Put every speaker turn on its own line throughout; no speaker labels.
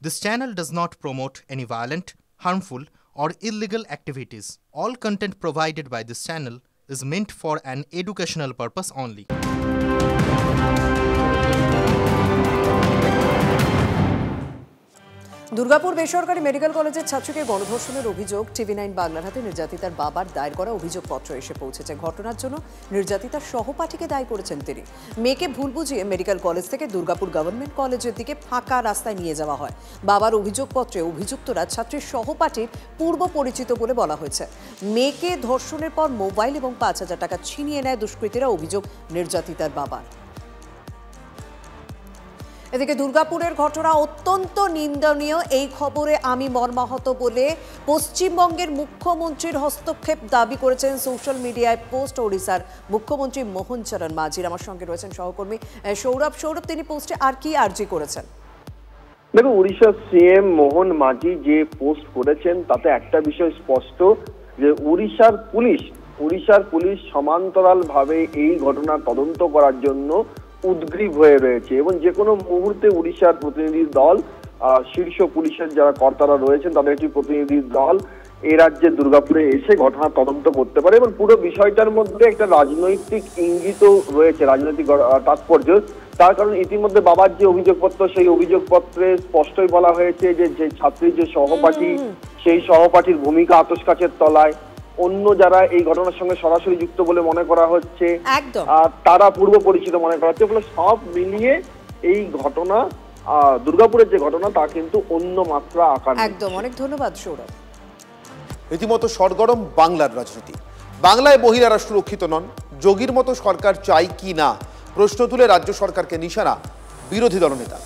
This channel does not promote any violent, harmful, or illegal activities. All content provided by this channel is meant for an educational purpose only.
Durgapur বেসরকারি medical কলেজের ছাত্রীকে গণধর্ষণের অভিযোগ টিভি9 বাংলার হাতে নির্যাতিতার বাবার দায়ের করা অভিযোগপত্র এসে পৌঁছেছে। ঘটনার জন্য নির্যাতিতার সহপাঠীকে দায়ী করেছেন তিনি। মেয়েকে ভুল বুঝিয়ে মেডিকেল কলেজ থেকে দুর্গাপুর গভর্নমেন্ট কলেজের দিকে ফাঁকা রাস্তায় নিয়ে যাওয়া হয়। বাবার অভিযোগপত্রে অভিযুক্তরা ছাত্রীর সহপাঠীর পূর্ব পরিচিত বলে বলা হয়েছে। মেয়েকে ধর্ষণের পর মোবাইল এবং ৫,০০০ টাকা ছিনিয়ে নেয় দুষ্কৃতীরা, অভিযোগ নির্যাতিতার বাবার। এদিকে দুর্গাপুরের ঘটনা অত্যন্ত নিন্দনীয়। এই খবরে আমি মর্মাহত বলে পশ্চিমবঙ্গের মুখ্যমন্ত্রীর হস্তক্ষেপ দাবি করেছেন সোশ্যাল মিডিয়ায় পোস্ট ওড়িশার মুখ্যমন্ত্রী মোহন চরণ মাঝির। আমার সঙ্গে রয়েছেন সহকর্মী সৌরভ। তিনি পোস্টে আর কি আর্জি করেছেন?
দেখো, উড়িষ্যার সিএম মোহন মাঝি যে পোস্ট করেছেন তাতে একটা বিষয় স্পষ্ট, যে উড়িষ্যার পুলিশ সমান্তরাল ভাবে এই ঘটনা তদন্ত করার জন্য উদ্গ্রীব হয়ে রয়েছে এবং যে কোনো মুহূর্তে উড়িষ্যার প্রতিনিধি দল, শীর্ষ পুলিশের যারা কর্তারা রয়েছেন তাদের একটি প্রতিনিধি দল এই রাজ্যে দুর্গাপুরে এসে ঘটনা তদন্ত করতে পারে এবং পুরো বিষয়টার মধ্যে একটা রাজনৈতিক ইঙ্গিত রয়েছে, রাজনৈতিক তাৎপর্য। তার কারণ ইতিমধ্যে বাবার যে অভিযোগপত্র, সেই অভিযোগপত্রে স্পষ্টই বলা হয়েছে যে ছাত্রীর যে সহপাঠী, সেই সহপাঠীর ভূমিকা আতশকাচের তলায়। অন্য যারা এই ঘটনার সঙ্গে সরাসরি যুক্ত বলে মনে করা হচ্ছে, তারা পূর্ব পরিচিত মনে করা হচ্ছে। ফলে সব মিলিয়ে এই ঘটনা, দুর্গাপুরের যে ঘটনা, তা কিন্তু অন্য মাত্রা আকার।
একদম, অনেক ধন্যবাদ সৌরভ।
রীতিমতো সরগরম বাংলার রাজনীতি। বাংলায় মহিলারা সুরক্ষিত নন, যোগীর মতো সরকার চাই কি না প্রশ্ন তুলে রাজ্য সরকারকে নিশানা বিরোধী দলনেতা।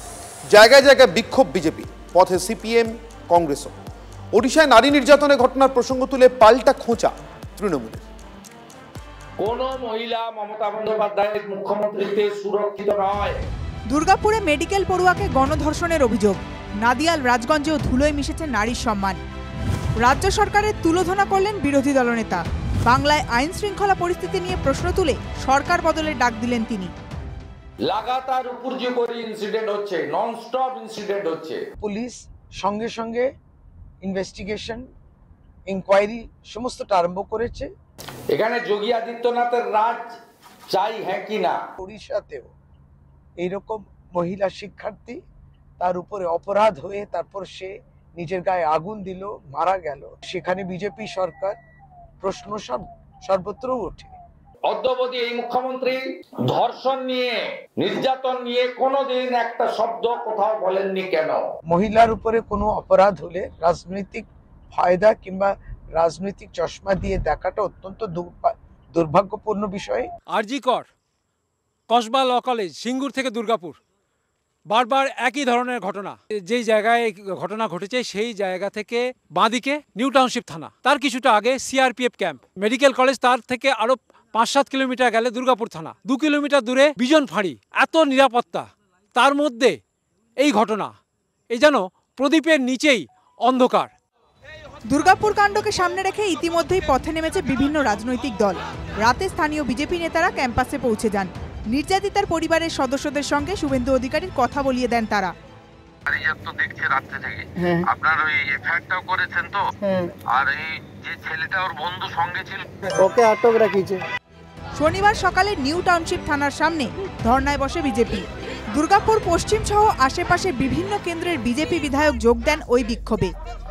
জায়গায় জায়গায় বিক্ষোভ বিজেপি, পথে সিপিএম, কংগ্রেসও। ওড়িশায় নারী নির্যাতনের ঘটনার প্রসঙ্গ তুলে পাল্টা খোঁচা তৃণমূলের।
কোন মহিলা মমতা বন্দ্যোপাধ্যায়ের মুখ্যমন্ত্রীতে সুরক্ষিত নয়।
দুর্গাপুরে মেডিকেল পড়ুয়াকে গণধর্ষণের অভিযোগ। নাদিয়াল রাজগঞ্জেও ধুলোয় মিশেছে নারীর সম্মান। রাজ্য সরকারের তুলোধনা করলেন বিরোধী দলনেতা। বাংলায় আইন শৃঙ্খলা পরিস্থিতি নিয়ে প্রশ্ন তুলে সরকার বদলের ডাক দিলেন তিনি।
লাগাতার উপর্যুপরি ইনসিডেন্ট হচ্ছে, ননস্টপ ইনসিডেন্ট হচ্ছে।
পুলিশ সঙ্গে সঙ্গে ইনভেস্টিগেশন, ইনকোয়ারি সমস্তটা আরম্ভ করেছে।
এখানে যোগী আদিত্যনাথের রাজ চাই, হ্যাঁ কি না?
ওড়িশাতেও এইরকম মহিলা শিক্ষার্থী, তার উপরে অপরাধ হয়ে তারপর সে নিজের গায়ে আগুন দিল, মারা গেল। সেখানে বিজেপি সরকার, প্রশ্ন সর্বত্র ওঠে।
অদ্যবধি এই মুখ্যমন্ত্রী ধর্ষণ নিয়ে, নির্যাতন নিয়ে কোনোদিন একটা শব্দ কোথাও বলেননি কেন?
মহিলার উপরে কোনো অপরাধ হলে রাজনৈতিক ফায়দা কিংবা রাজনৈতিক চশমা দিয়ে দেখাটা অত্যন্ত দুর্ভাগ্যপূর্ণ বিষয়।
আরজি কর, কসবা ল কলেজ, সিঙ্গুর থেকে দুর্গাপুর, বারবার একই ধরনের ঘটনা। যেই জায়গায় ঘটনা ঘটেছে সেই জায়গা থেকে বাঁদিকে নিউ টাউনশিপ থানা, তার কিছুটা আগে সিআরপিএফ ক্যাম্প, মেডিকেল কলেজ, তার থেকে আরো ৫-৭ কিলোমিটার গেলে দুর্গাপুর থানা, 2 কিলোমিটার দূরে বিজন ফাঁড়ি। এত নিরাপত্তা, তার মধ্যে এই ঘটনা। এই যেন প্রদীপের নিচেই অন্ধকার।
দুর্গাপুর কাণ্ডকে সামনে রেখে ইতিমধ্যেই পথে নেমেছে বিভিন্ন রাজনৈতিক দল। রাতে স্থানীয় বিজেপি নেতারা ক্যাম্পাসে পৌঁছে যান। নির্যাতিতার পরিবারের সদস্যদের সঙ্গে শুভেন্দু অধিকারীর কথা বলিয়ে দেন তারা।
দেখছে রাত্রে থেকে, আপনার ওই এফআইআরটাও করেছেন তো? আর এই যে ছেলেটা ওর বন্ধু সঙ্গে ছিল,
ওকে আটক রাখিছে।
শনিবার সকালে নিউ টাউনশিপ থানার সামনে ধর্নায় বসে বিজেপি। দুর্গাপুর পশ্চিম সহ আশেপাশে বিভিন্ন কেন্দ্রের বিজেপি বিধায়ক যোগ দেন ওই বিক্ষোভে।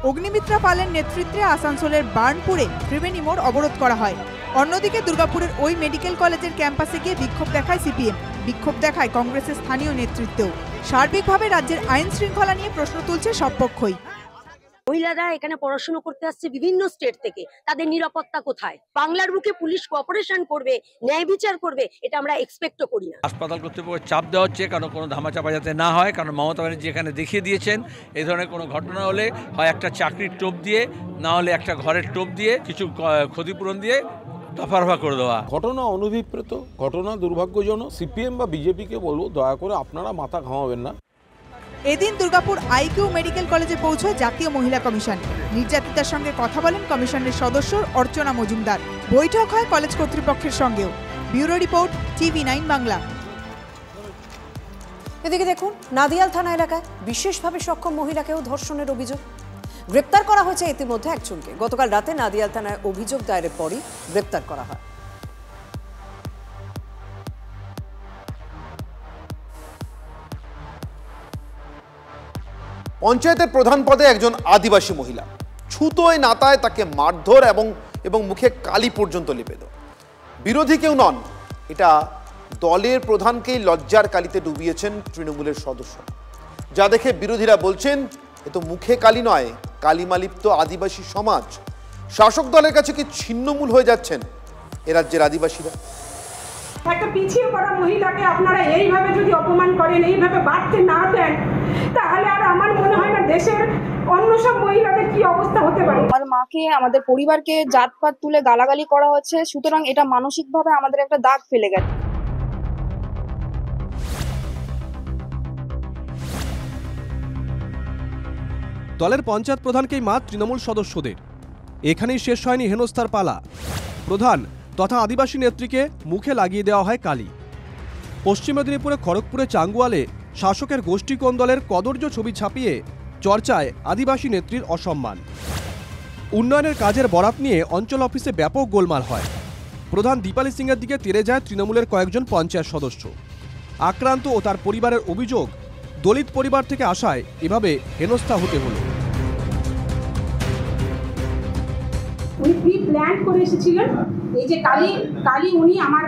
অগ্নিমিত্রা পালের নেতৃত্বে আসানসোলের বার্নপুরে ত্রিবেণী মোড় অবরোধ করা হয়। অন্যদিকে দুর্গাপুরের ওই মেডিকেল কলেজের ক্যাম্পাসে গিয়ে বিক্ষোভ দেখায় সিপিএম, বিক্ষোভ দেখায় কংগ্রেসের স্থানীয় নেতৃত্বেও। সার্বিকভাবে রাজ্যের আইন শৃঙ্খলা নিয়ে প্রশ্ন তুলছে সব পক্ষই।
মহিলারা এখানে পড়াশোনা করতে আসছে বিভিন্ন স্টেট থেকে, তাদের নিরাপত্তা কোথায়? বাংলার বুকে পুলিশ কোঅপারেশন করবে, ন্যায় বিচার করবে, এটা আমরা এক্সপেক্টও করি না।
হাসপাতাল কর্তৃপক্ষ চাপ দেওয়া হচ্ছে, কারণ কোনো ধামাচাপা যাতে না হয়। কারণ মমতা ব্যানার্জি এখানে দেখিয়ে দিয়েছেন, এই ধরনের কোনো ঘটনা হলে হয় একটা চাকরির টোপ দিয়ে, না হলে একটা ঘরের টোপ দিয়ে, কিছু ক্ষতিপূরণ দিয়ে দফারফা করে দেওয়া।
ঘটনা অনভিপ্রেত, ঘটনা দুর্ভাগ্যজনক। সিপিএম বা বিজেপিকে বলবো, দয়া করে আপনারা মাথা ঘামাবেন না।
এদিন দুর্গাপুর আইকিউ মেডিকেল কলেজে পৌঁছয় জাতীয় মহিলা কমিশন। নির্যাতিতার সঙ্গে কথা বলেন কমিশনের সদস্য অর্চনা মজুমদার। বৈঠক হয় কলেজ কর্তৃপক্ষের সঙ্গেও। Bureau report, TV nine Bangla.
এদিকে দেখুন, নাদিয়াল থানা এলাকায় বিশেষভাবে সক্ষম মহিলাকেও ধর্ষণের অভিযোগ। গ্রেপ্তার করা হয়েছে ইতিমধ্যে একজনকে। গতকাল রাতে নাদিয়াল থানায় অভিযোগ দায়েরের পরই গ্রেপ্তার করা হয়।
পঞ্চায়েতের প্রধান পদে একজন আদিবাসী মহিলা, ছুতোয় নাতায় তাকে মারধর এবং মুখে কালি পর্যন্ত লেপে দেয়। বিরোধী কেউ নন, এটা দলের প্রধানকেই লজ্জার কালিতে ডুবিয়েছেন তৃণমূলের সদস্য। যা দেখে বিরোধীরা বলছেন এ তো মুখে কালি নয়, কালিমালিপ্ত আদিবাসী সমাজ। শাসক দলের কাছে কি ছিন্নমূল হয়ে যাচ্ছেন এ রাজ্যের আদিবাসীরা?
একটা পিছিয়ে পড়া মহিলাকে আপনারা এইভাবে যদি অপমান করেন, এইভাবে বাড়তে না দেন, তাহলে আর আমার মনে হয় না দেশের অন্য সব মহিলাদের কি অবস্থা হতে পারে।
আমার মাকে, আমাদের পরিবারকে জাতপাত তুলে গালাগালি করা হচ্ছে, সুতরাং এটা মানসিকভাবে আমাদের একটা দাগ ফেলে গেছে।
দলের পঞ্চায়েত প্রধানকেই মার তৃণমূল সদস্যদের। এখানেই শেষ হয়নি হেনস্থার পালা। প্রধান তথা আদিবাসী নেত্রীকে মুখে লাগিয়ে দেওয়া হয় কালি। পশ্চিম মেদিনীপুরে খড়গপুরে চাঙ্গুয়ালে শাসকের গোষ্ঠী কোন দলের কদর্য ছবি ছাপিয়ে চর্চায় আদিবাসী নেত্রীর অসম্মান। উন্নয়নের কাজের বরাত নিয়ে অঞ্চল অফিসে ব্যাপক গোলমাল হয়। প্রধান দীপালি সিংয়ের দিকে তেড়ে যায় তৃণমূলের কয়েকজন পঞ্চায়েত সদস্য। আক্রান্ত ও তার পরিবারের অভিযোগ, দলিত পরিবার থেকে আসায় এভাবে হেনস্থা হতে হলো।
উনি প্রি প্ল্যান করে এসেছিলেন, এই যে কালি উনি আমার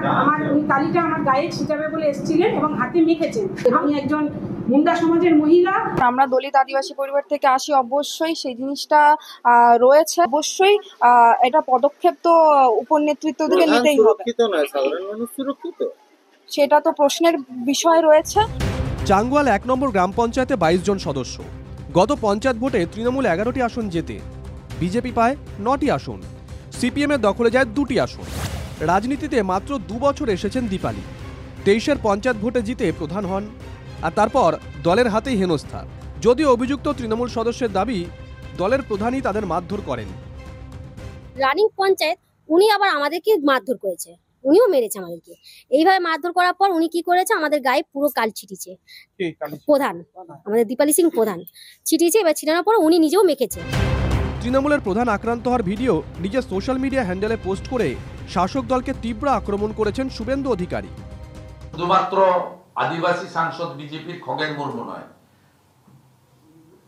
কালিটা আমার গায়ে ছিটাবে বলে এসেছিলেন এবং হাতে মেখেছেন। আমি একজন মুন্ডা সমাজের মহিলা,
আমরা দলিত আদিবাসী পরিবার থেকে আসি, অবশ্যই সেই জিনিসটা রয়েছে। অবশ্যই এটা পদক্ষেপ তো উপর নেতৃত্ব থেকে নিতেই হবে। সেটা তো প্রশ্নের বিষয় রয়েছে।
চাঙ্গুয়াল 1 নম্বর গ্রাম পঞ্চায়েতে 22 জন সদস্য। গত পঞ্চায়েত ভোটে তৃণমূল 11টি আসন জেতে, বিজেপি পায় 9টি আসন, সিপিএমের দখলে যায় 2টি আসন। রাজনীতিতে মাত্র 2 বছর এসেছেন দীপালি। 23-এর পঞ্চায়েত ভোটে জিতে প্রধান হন, আর তারপর দলের হাতেই হেনস্থা। যদিও অভিযুক্ত তৃণমূল সদস্যের দাবি দলের প্রধানই তাদের মারধর করেন।
রানিং পঞ্চায়েত উনি আবার আমাদেরকে মারধর করেছে, উনিও মেরেছে আমাদেরকে। এইভাবে মারধর করার পর উনি কি করেছে, আমাদের গায়ে পুরো কাল ছিটিয়েছে। প্রধান আমাদের দীপালি সিং প্রধান ছিটিয়েছে, এবার ছিটানোর পর উনি নিজেও মেখেছে।
তৃণমূলের প্রধান আক্রান্ত হওয়ার ভিডিও নিজের সোশ্যাল মিডিয়া হ্যান্ডেলে পোস্ট করে শাসক দলকে তীব্র আক্রমণ করেছেন শুভেন্দু অধিকারী।
শুধুমাত্র আদিবাসী সাংসদ বিজেপির খগেন মুর্মু নয়,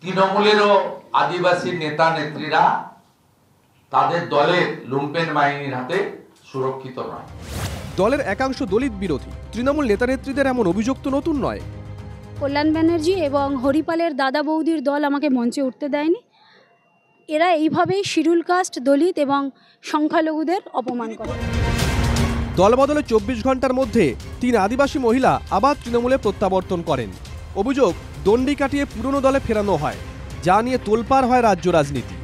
তৃণমূলেরও আদিবাসী নেতা নেত্রীরা তাদের দলের লুম্পেন বাহিনীর হাতে সুরক্ষিত নয়।
দলের একাংশ দলিত বিরোধী। তৃণমূল নেতা নেত্রীদের এমন অভিযোগ তো নতুন নয়।
কল্যাণ ব্যানার্জি এবং হরিপালের দাদা বৌদির দল আমাকে মঞ্চে উঠতে দেয়নি। এরা এইভাবেই শিডিউল কাস্ট, দলিত এবং সংখ্যালঘুদের অপমান করে।
দলবদলে 24 ঘন্টার মধ্যে 3 আদিবাসী মহিলা আবার তৃণমূলে প্রত্যাবর্তন করেন। অভিযোগ, দণ্ডি কাটিয়ে পুরনো দলে ফেরানো হয়, যা নিয়ে তোলপাড় হয় রাজ্য রাজনীতি।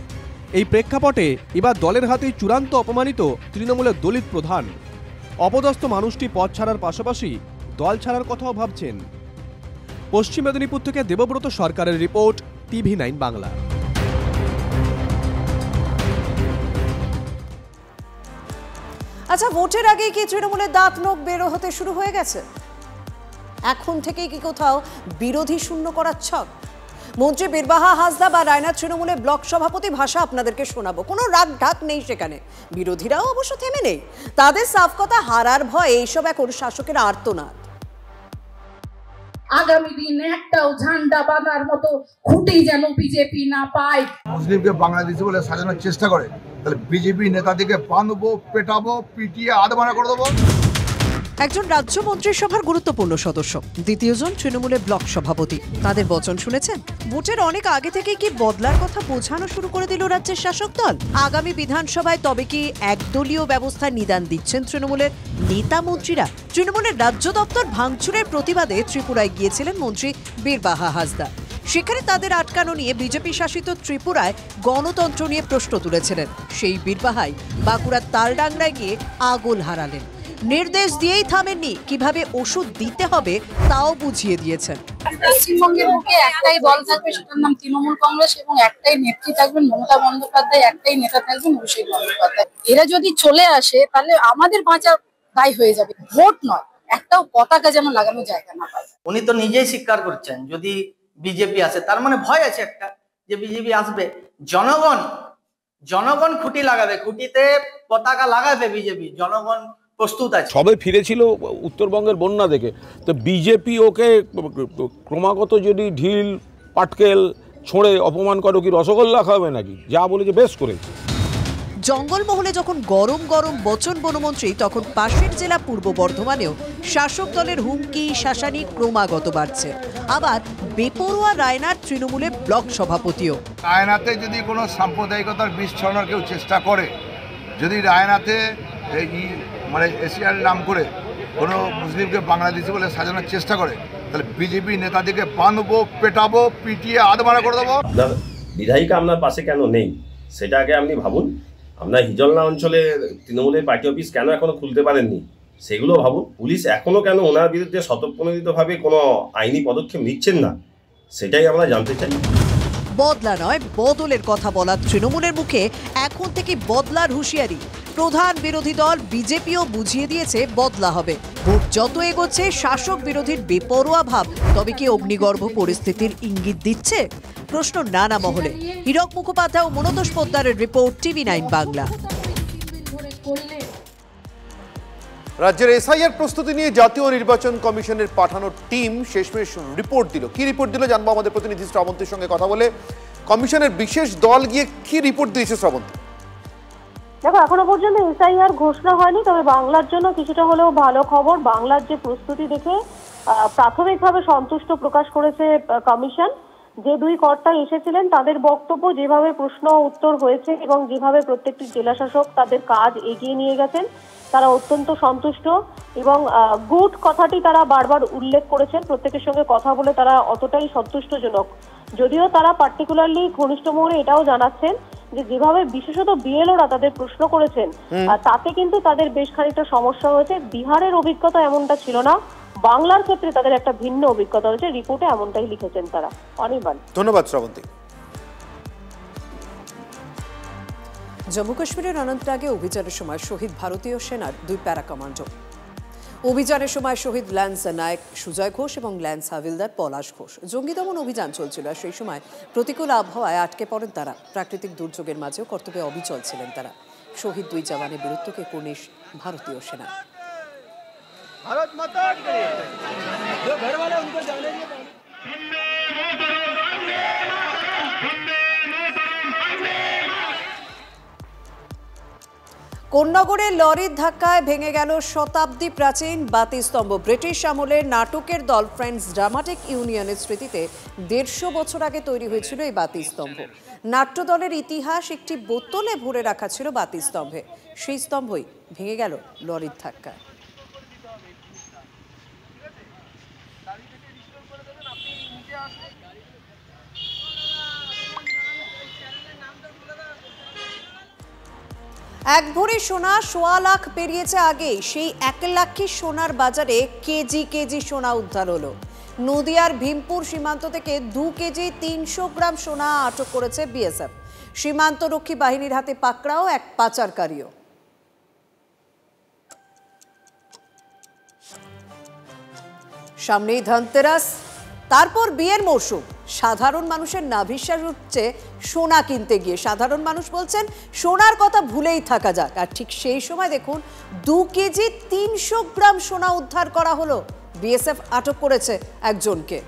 এই প্রেক্ষাপটে এবার দলের হাতেই চূড়ান্ত অপমানিত তৃণমূলের দলিত প্রধান। অপদস্থ মানুষটি পদ ছাড়ার পাশাপাশি দল ছাড়ার কথাও ভাবছেন। পশ্চিম মেদিনীপুর থেকে দেবব্রত সরকারের রিপোর্ট, TV9 বাংলা।
আচ্ছা, ভোটের আগে কি তৃণমূলের দাঁত নখ বেরো হতে শুরু হয়ে গেছে? এখন থেকেই কি কোথাও বিরোধী শূন্য করার ছক? মন্ত্রী বীরবাহা হাসদা বা রায়নার তৃণমূলের ব্লক সভাপতি ভাষা আপনাদেরকে শোনাবো। কোনো রাগ ঢাক নেই সেখানে, বিরোধীরাও অবশ্য থেমে নেই। তাদের সাফ কথা, হারার ভয় এইসব এখন শাসকের আর্তনাদ।
আগামী দিন একটাও ঝান্ডা বাঁধার মতো খুঁটি যেন বিজেপি না পায়।
মুসলিমকে বাংলাদেশি বলে সাজানোর চেষ্টা করে, তাহলে বিজেপি নেতাদেরকে বাঁধবো, পেটাবো, পিটিয়ে আধমারা করে দেবো।
একজন রাজ্য মন্ত্রিসভার গুরুত্বপূর্ণ সদস্য, দ্বিতীয়জন তৃণমূলের ব্লক সভাপতি। তাদের বচন শুনেছেন? ভোটের অনেক আগে থেকে কি বদলার কথা বোঝানো শুরু করে দিল রাজ্যের শাসক দল? আগামী বিধানসভায় তবে কি একদলীয় ব্যবস্থার নিদান দিচ্ছেন তৃণমূলের নেতা মন্ত্রীরা? তৃণমূলের রাজ্য দপ্তর ভাঙচুরের প্রতিবাদে ত্রিপুরায় গিয়েছিলেন মন্ত্রী বীরবাহা হাসদা। সেখানে তাদের আটকানো নিয়ে বিজেপি শাসিত ত্রিপুরায় গণতন্ত্র নিয়ে প্রশ্ন তুলেছিলেন। সেই বীরবাহাই বাঁকুড়ার তালডাংরায় গিয়ে আগল হারালেন। নির্দেশ দিয়েই থামেননি, কিভাবে ওষুধ দিতে হবে তাও বুঝিয়ে দিয়েছেন।
পশ্চিমবঙ্গের বুকে একটাই দল থাকবে, সেটার নাম তৃণমূল কংগ্রেস, এবং একটাই নেত্রী থাকবেন মমতা বন্দ্যোপাধ্যায়, একটাই নেতা থাকবেন অভিষেক বন্দ্যোপাধ্যায়। এরা যদি চলে আসে তাহলে আমাদের বাঁচা দায় হয়ে যাবে। ভোট নয়,
একটাও পতাকা যেন লাগানো জায়গা না পায়।
উনি তো নিজেই স্বীকার করছেন যদি বিজেপি আসে, তার মানে ভয় আছে একটা যে বিজেপি আসবে। জনগণ খুঁটি লাগাবে, খুঁটিতে পতাকা লাগাবে বিজেপি, জনগণ প্রস্তুত আছে।
সবে ফিরেছিল উত্তরবঙ্গের বন্যা দেখে, তো বিজেপি ওকে ক্রমাগত যদি ঢিল পাটকেল ছোঁড়ে অপমান করে, কি রসগোল্লা খাবে নাকি? যা বলেছে বেশ করেছে।
জঙ্গলমহলে যখন গরম গরম বচন বনমন্ত্রী, তখন পাশের জেলা পূর্ব বর্ধমানেও শাসক দলের হুমকি শাসানি ক্রমাগত বাড়ছে। আবার বেপরোয়া রায়নার তৃণমূলে ব্লক সভাপতিও।
রায়নাতে যদি কোনো সাম্প্রদায়িকতার বিষ ছড়ানোর কেউ চেষ্টা করে, যদি রায়নাতে মানে এশিয়ার নাম করে কোনো মুসলিমকে বাংলাদেশি বলে সাজানোর চেষ্টা করে, তাহলে বিজেপি নেতাদেরকে বাঁধবো, পেটাবো, পিটিয়ে আধমারা করে দেবো।
আপনার বিধায়িকা আপনার পাশে কেন নেই সেটা আগে আপনি ভাবুন। আপনার হিজলনা অঞ্চলে তৃণমূলের পার্টি অফিস কেন এখনো খুলতে পারেননি সেগুলো ভাবুন। পুলিশ এখনো কেন ওনার বিরুদ্ধে স্বতঃপ্রণোদিতভাবে কোনো আইনি পদক্ষেপ নিচ্ছেন না সেটাই আমরা জানতে চাই।
বদলা নয়, বদলের কথা বলা তৃণমূলের মুখে এখন থেকে বদলার হুঁশিয়ারি। প্রধান বিরোধী দল বিজেপিও বুঝিয়ে দিয়েছে বদলা হবে। ভোট যত এগোচ্ছে শাসক বিরোধীর বেপরোয়া ভাব তবে কি অগ্নিগর্ভ পরিস্থিতির ইঙ্গিত দিচ্ছে? প্রশ্ন নানা মহলে। হীরক মুখোপাধ্যায় ও মনোতোষ পোদ্দারের রিপোর্ট, TV9 বাংলা।
রাজ্যের এসআইআর প্রস্তুতি নিয়ে জাতীয় নির্বাচন কমিশনের পাঠানো টিম শেষমেশ রিপোর্ট দিল। কি রিপোর্ট দিল জানবো আমাদের প্রতিনিধি শ্রাবন্তীর সঙ্গে কথা বলে। কমিশনের বিশেষ দল গিয়ে কি রিপোর্ট দিয়েছে শ্রাবন্তী?
দেখো, এখনো পর্যন্ত এসআইআর ঘোষণা হয়নি, তবে বাংলার জন্য কিছুটা হলেও ভালো খবর। বাংলার যে প্রস্তুতি দেখে প্রাথমিকভাবে সন্তুষ্ট প্রকাশ করেছে কমিশন। যে দুই কর্তা এসেছিলেন তাদের বক্তব্য, যেভাবে প্রশ্ন উত্তর হয়েছে এবং যেভাবে প্রত্যেকটি জেলাশাসক তাদের কাজ এগিয়ে নিয়ে গেছেন, তারা অত্যন্ত সন্তুষ্ট এবং গুড কথাটি তারা বারবার উল্লেখ করেছেন। প্রত্যেকের সঙ্গে কথা বলে তারা অতটাই সন্তুষ্টজনক। যদিও তারা পার্টিকুলারলি ঘনিষ্ঠ মহলে এটাও জানাচ্ছেন যে যেভাবে বিশেষত বিএলওরা তাদের প্রশ্ন করেছেন তাতে কিন্তু তাদের বেশ খানিকটা সমস্যা হয়েছে। বিহারের অভিজ্ঞতা এমনটা ছিল না, বাংলার ক্ষেত্রে তাদের একটা ভিন্ন অভিজ্ঞতা হয়েছে। রিপোর্টে এমনটাই লিখেছেন তারা। অনির্বাণ।
ধন্যবাদ শ্রাবন্তী।
জম্মু কাশ্মীরের অনন্তনাগে অভিযানের সময় শহীদ ভারতীয় সেনার দুই প্যারা কমান্ডো। অভিযানের সময় শহীদ ল্যান্স নায়ক সুজয় ঘোষ এবং ল্যান্স হাবিলদার পলাশ ঘোষ। জঙ্গি দমন অভিযান চলছিল আর সেই সময় প্রতিকূল আবহাওয়ায় আটকে পড়েন তারা। প্রাকৃতিক দুর্যোগের মাঝেও কর্তব্যে অবিচল ছিলেন তারা। শহীদ দুই জওয়ানের বীরত্বকে কুর্নিশ ভারতীয় সেনা।
भारत माता की जो घर वाले उनको जाने दिए।
কোন্নগরে লরির ধাক্কায় ভেঙে গেল শতাব্দী প্রাচীন বাতিস্তম্ভ। ব্রিটিশ আমলের নাটকের দল ফ্রেন্ডস ড্রামাটিক ইউনিয়নের স্মৃতিতে 150 বছর আগে তৈরি হয়েছিল এই বাতিস্তম্ভ। নাট্যদলের ইতিহাস একটি বোতলে ভরে রাখা ছিল বাতিস্তম্ভে। সেই স্তম্ভই ভেঙে গেল লরির ধাক্কায়। এক ভরি সোনা 1.25 লাখ পেরিয়েছে আগে। সেই 1 লাখই সোনার বাজারে কেজি কেজি সোনা উদ্ধার হলো। নদিয়ার ভীমপুর সীমান্ত থেকে 2 কেজি 300 গ্রাম সোনা আটক করেছে বিএসএফ। সীমান্তরক্ষী বাহিনীর হাতে পাকড়াও এক পাচারকারীও। সামনেই ধনতেরাস, তারপর বিয়ের মৌসুম। সাধারণ মানুষের নাভিশ্বাস উঠছে সোনা কিনতে গিয়ে। সাধারণ মানুষ বলছেন সোনার কথা ভুলেই থাকা যাক। আর ঠিক সেই সময় দেখুন 2 কেজি 300 গ্রাম সোনা উদ্ধার করা হলো। বিএসএফ আটক করেছে একজনকে।